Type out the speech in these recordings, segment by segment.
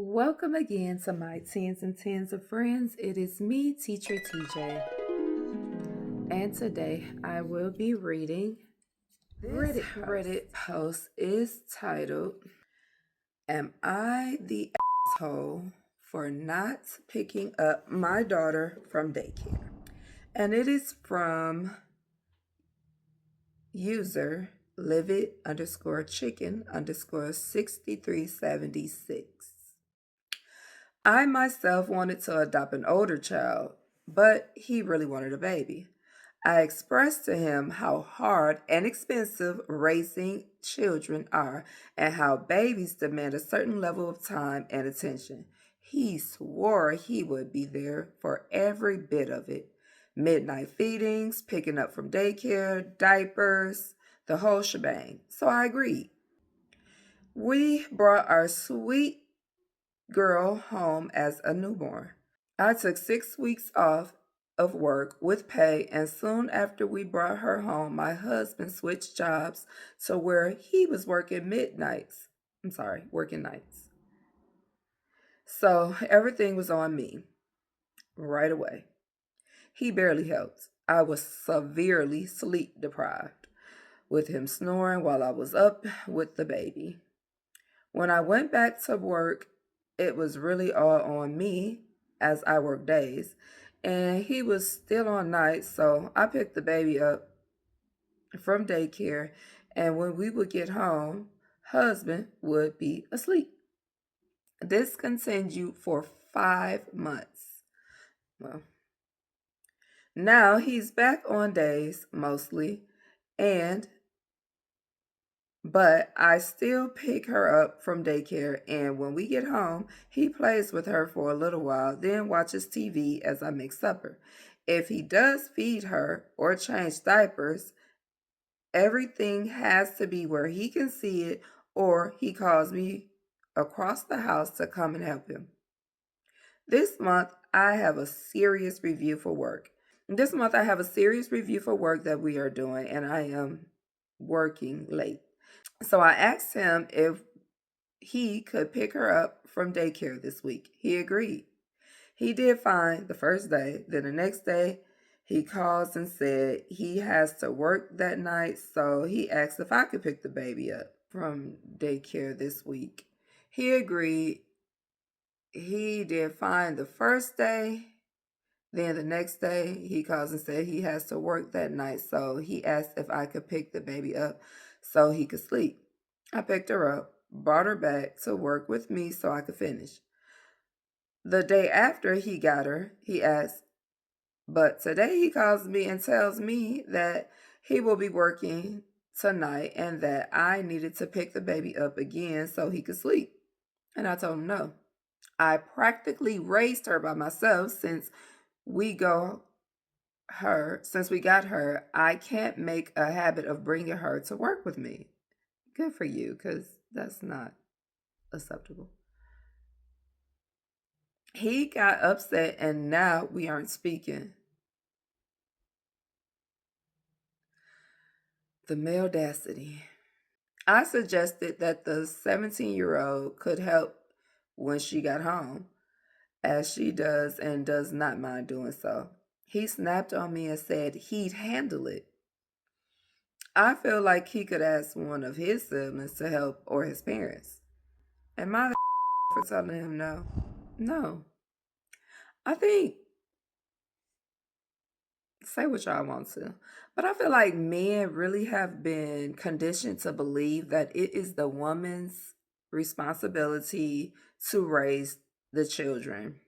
Welcome again to my tens and tens of friends. It is me, Teacher TJ, and today I will be reading. This Reddit post is titled, "Am I the asshole for not picking up my daughter from daycare?" And it is from user livid underscore chicken underscore 6376. I myself wanted to adopt an older child, but he really wanted a baby. I expressed to him how hard and expensive raising children are and how babies demand a certain level of time and attention. He swore he would be there for every bit of it: midnight feedings, picking up from daycare, diapers, the whole shebang. So I agreed. We brought our sweet girl home as a newborn. I took 6 weeks off of work with pay, and soon after we brought her home, my husband switched jobs to where he was working midnights. Working nights. So everything was on me right away. He barely helped. I was severely sleep deprived, with him snoring while I was up with the baby. When I went back to work, it was really all on me as I worked days, and he was still on nights, so I picked the baby up from daycare, and when we would get home, husband would be asleep. This continued for 5 months. Well, now he's back on days mostly, and but I still pick her up from daycare, and when we get home, he plays with her for a little while, then watches TV as I make supper. If he does feed her or change diapers, everything has to be where he can see it, or he calls me across the house to come and help him. This month, I have a serious review for work. That we are doing, and I am working late. So I asked him if he could pick her up from daycare this week. He agreed. He did fine the first day. Then the next day, he calls and said he has to work that night, so he asked if I could pick the baby up from daycare this week. He agreed. He did fine the first day. Then the next day, he calls and said he has to work that night, so he asked if I could pick the baby up so he could sleep. I picked her up, brought her back to work with me so I could finish. The day after he got her, he asked, but today he calls me and tells me that he will be working tonight and that I needed to pick the baby up again so he could sleep. And I told him no. I practically raised her by myself we got her. I can't make a habit of bringing her to work with me. Good for you, because that's not acceptable. He got upset and now we aren't speaking. The audacity. I suggested that the 17-year-old could help when she got home, as she does and does not mind doing so. He snapped on me and said he'd handle it. I feel like he could ask one of his siblings to help or his parents. Am I the for telling him no? No. I think, say what y'all want to, but I feel like men really have been conditioned to believe that it is the woman's responsibility to raise the children.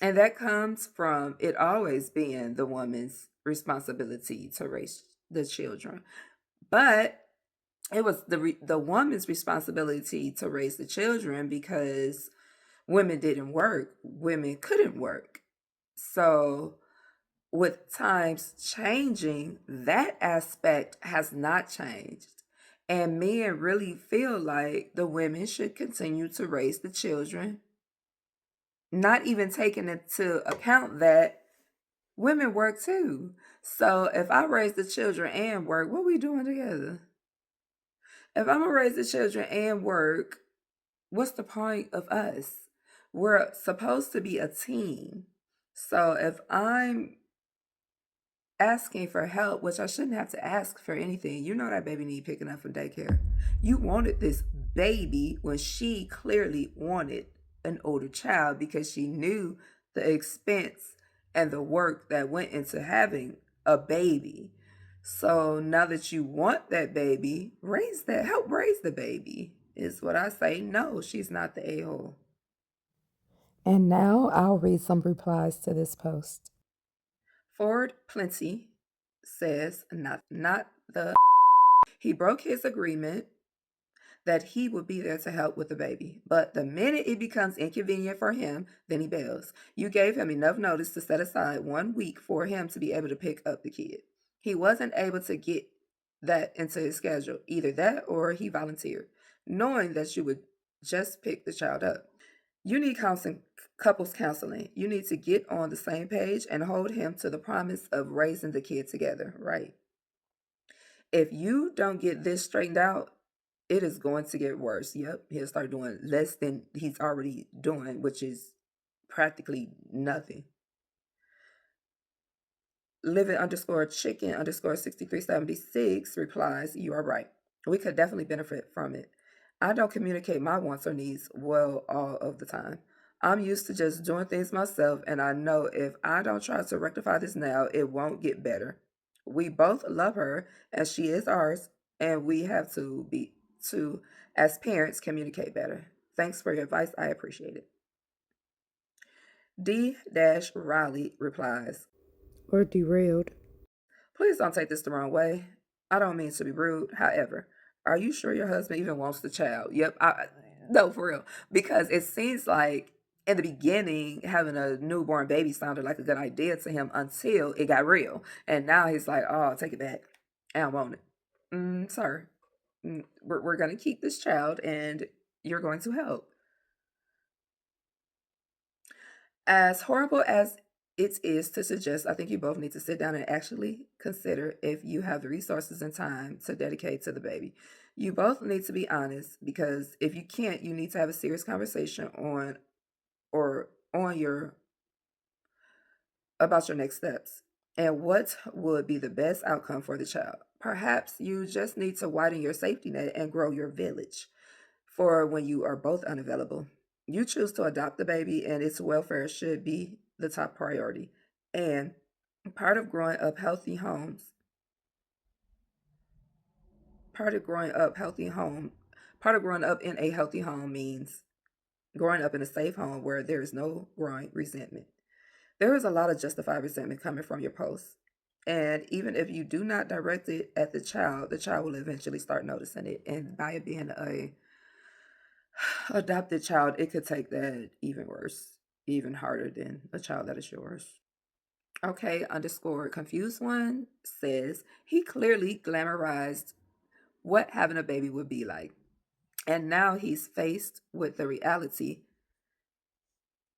And that comes from it always being the woman's responsibility to raise the children. But it was the woman's responsibility to raise the children because women didn't work, women couldn't work. So with times changing, that aspect has not changed. And men really feel like the women should continue to raise the children, not even taking into account that women work too. So if I raise the children and work, what are we doing together? If I'm gonna raise the children and work, what's the point of us? We're supposed to be a team. So if I'm asking for help, which I shouldn't have to ask for anything, you know that baby need picking up from daycare. You wanted this baby when she clearly wanted an older child because she knew the expense and the work that went into having a baby. So now that you want that baby, help raise the baby is what I say. No, she's not the a-hole. And now I'll read some replies to this post. Ford Plenty says, not the he broke his agreement that he would be there to help with the baby. But the minute it becomes inconvenient for him, then he bails. You gave him enough notice to set aside 1 week for him to be able to pick up the kid. He wasn't able to get that into his schedule, either that or he volunteered, knowing that you would just pick the child up. You need couples counseling. You need to get on the same page and hold him to the promise of raising the kid together, right? If you don't get this straightened out, it is going to get worse. Yep, he'll start doing less than he's already doing, which is practically nothing. Living underscore chicken underscore 6376 replies, you are right. We could definitely benefit from it. I don't communicate my wants or needs well all of the time. I'm used to just doing things myself, and I know if I don't try to rectify this now, it won't get better. We both love her, as she is ours, and we have to, as parents, communicate better. Thanks for your advice. I appreciate it. D Riley replies, Or derailed. please don't take this the wrong way. I don't mean to be rude. However, are you sure your husband even wants the child? Yep. No, for real. Because it seems like in the beginning, having a newborn baby sounded like a good idea to him until it got real. And now he's like, oh, take it back. I don't want it. Sir, we're going to keep this child and you're going to help. As horrible as it is to suggest, I think you both need to sit down and actually consider if you have the resources and time to dedicate to the baby. You both need to be honest because if you can't, you need to have a serious conversation on your about your next steps and what would be the best outcome for the child. Perhaps you just need to widen your safety net and grow your village for when you are both unavailable. You choose to adopt the baby, and its welfare should be the top priority. And part of growing up healthy homes, part of growing up healthy home, part of growing up in a healthy home means growing up in a safe home where there is no growing resentment. There is a lot of justified resentment coming from your posts. And even if you do not direct it at the child will eventually start noticing it. And by it being a adopted child, it could take that even worse, even harder than a child that is yours. Okay, underscore confused one says he clearly glamorized what having a baby would be like. And now he's faced with the reality.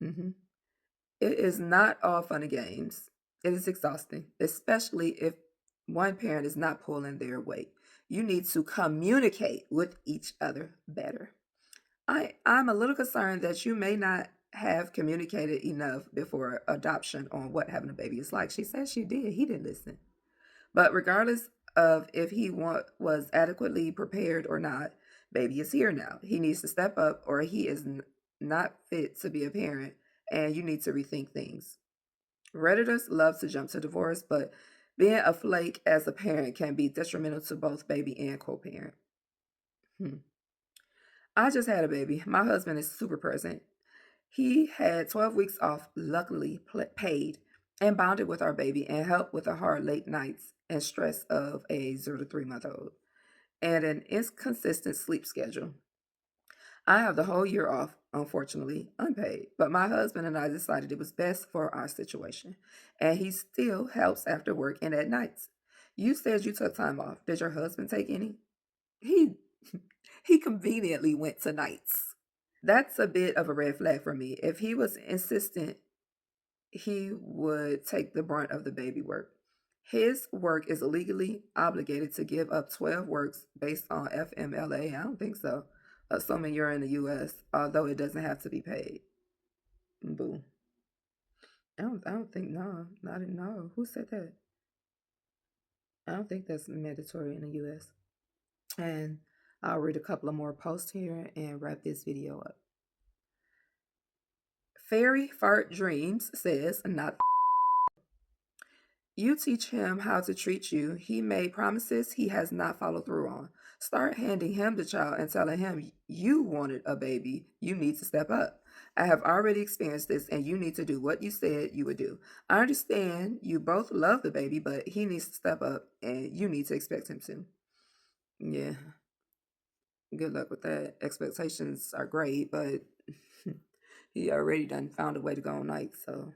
Mhm. It is not all fun and games. It is exhausting, especially if one parent is not pulling their weight. You need to communicate with each other better. I'm a little concerned that you may not have communicated enough before adoption on what having a baby is like. She said she did. He didn't listen. But regardless of if was adequately prepared or not, baby is here now. He needs to step up or he is not fit to be a parent and you need to rethink things. Redditors love to jump to divorce, but being a flake as a parent can be detrimental to both baby and co-parent. Hmm. I just had a baby. My husband is super present. He had 12 weeks off, luckily paid, and bonded with our baby and helped with the hard late nights and stress of a 0 to 3 month old and an inconsistent sleep schedule. I have the whole year off, unfortunately, unpaid, but my husband and I decided it was best for our situation, and he still helps after work and at nights. You said you took time off. Did your husband take any? He he conveniently went to nights. That's a bit of a red flag for me. If he was insistent, he would take the brunt of the baby work. His work is legally obligated to give up 12 works based on FMLA. I don't think so, assuming you're in the US, although it doesn't have to be paid. Boo. I don't think, no. I didn't know. Who said that? I don't think that's mandatory in the US. And I'll read a couple of more posts here and wrap this video up. Fairy Fart Dreams says, not you teach him how to treat you. He made promises he has not followed through on. Start handing him the child and telling him you wanted a baby. You need to step up. I have already experienced this and you need to do what you said you would do. I understand you both love the baby, but he needs to step up and you need to expect him to. Yeah, good luck with that. Expectations are great, but he already done found a way to go on night, so.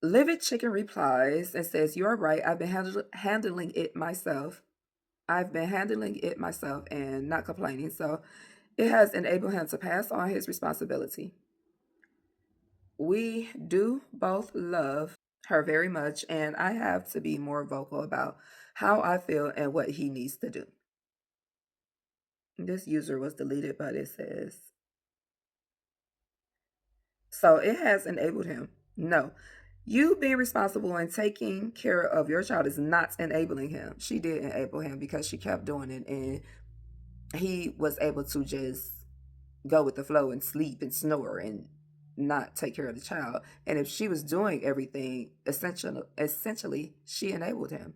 Livid Chicken replies and says, "You are right. I've been handling it myself. I've been handling it myself and not complaining. So it has enabled him to pass on his responsibility. We do both love her very much, and I have to be more vocal about how I feel and what he needs to do." This user was deleted, but it says, so it has enabled him. No, you being responsible and taking care of your child is not enabling him. She did enable him because she kept doing it, and he was able to just go with the flow and sleep and snore and not take care of the child. And if she was doing everything, essentially, she enabled him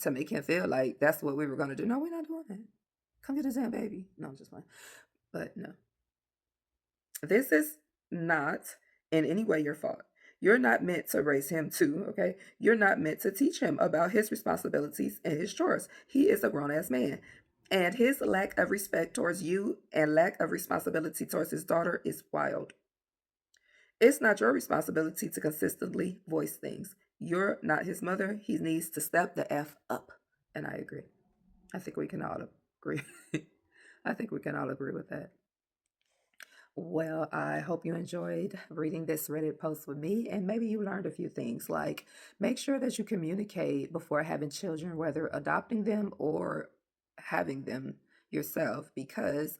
to make him feel like that's what we were going to do. No, we're not doing that. Come get a damn baby. No, I'm just playing. But no. This is not in any way your fault. You're not meant to raise him too, okay? You're not meant to teach him about his responsibilities and his chores. He is a grown ass man. And his lack of respect towards you and lack of responsibility towards his daughter is wild. It's not your responsibility to consistently voice things. You're not his mother. He needs to step the F up. And I agree. I think we can all agree. I think we can all agree with that. Well, I hope you enjoyed reading this Reddit post with me, and maybe you learned a few things like make sure that you communicate before having children, whether adopting them or having them yourself, because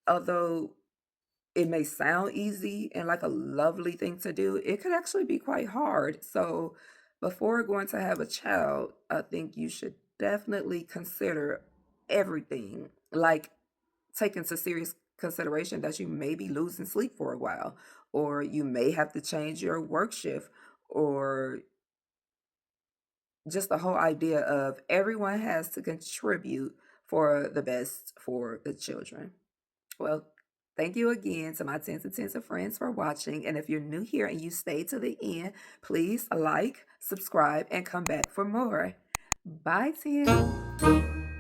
although it may sound easy and like a lovely thing to do, it could actually be quite hard. So, before going to have a child, I think you should definitely consider everything, like take into serious consideration that you may be losing sleep for a while, or you may have to change your work shift, or just the whole idea of everyone has to contribute for the best for the children. Well, thank you again to my tens and tens of friends for watching. And if you're new here and you stay to the end, please like, subscribe, and come back for more. Bye, Tim.